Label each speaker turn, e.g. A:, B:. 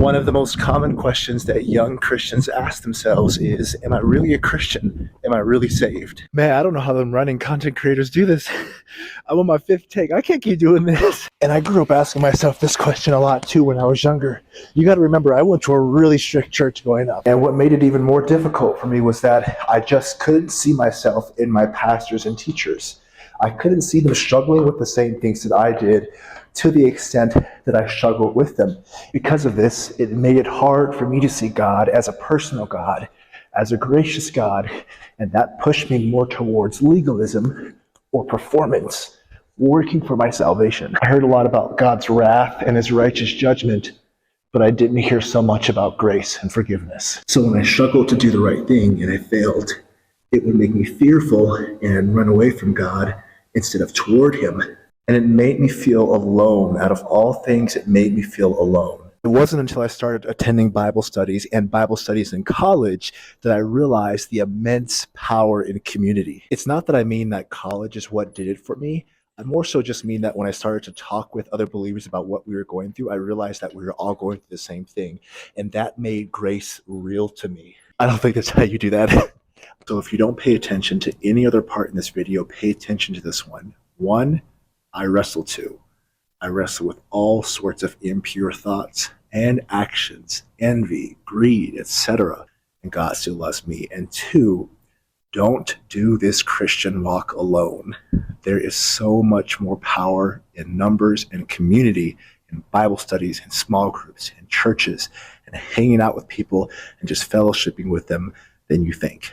A: One of the most common questions that young Christians ask themselves is, am I really a Christian? Am I really saved? Man, I don't know how them running content creators do this. I'm on my fifth take. I can't keep doing this. And I grew up asking myself this question a lot too when I was younger. You got to remember, I went to a really strict church growing up. And what made it even more difficult for me was that I just couldn't see myself in my pastors and teachers. I couldn't see them struggling with the same things that I did to the extent that I struggled with them. Because of this, it made it hard for me to see God as a personal God, as a gracious God, and that pushed me more towards legalism or performance, working for my salvation. I heard a lot about God's wrath and his righteous judgment, but I didn't hear so much about grace and forgiveness. So when I struggled to do the right thing and I failed, it would make me fearful and run away from God instead of toward him. And it made me feel alone. Out of all things, it made me feel alone. It wasn't until I started attending Bible studies and Bible studies in college that I realized the immense power in community. It's not that I mean that college is what did it for me. I more so just mean that when I started to talk with other believers about what we were going through, I realized that we were all going through the same thing. And that made grace real to me. I don't think that's how you do that. So if you don't pay attention to any other part in this video, pay attention to this one. 1, I wrestle too. I wrestle with all sorts of impure thoughts and actions, envy, greed, etc. And God still loves me. And 2, don't do this Christian walk alone. There is so much more power in numbers and community, in Bible studies, in small groups, in churches, and hanging out with people and just fellowshipping with them than you think.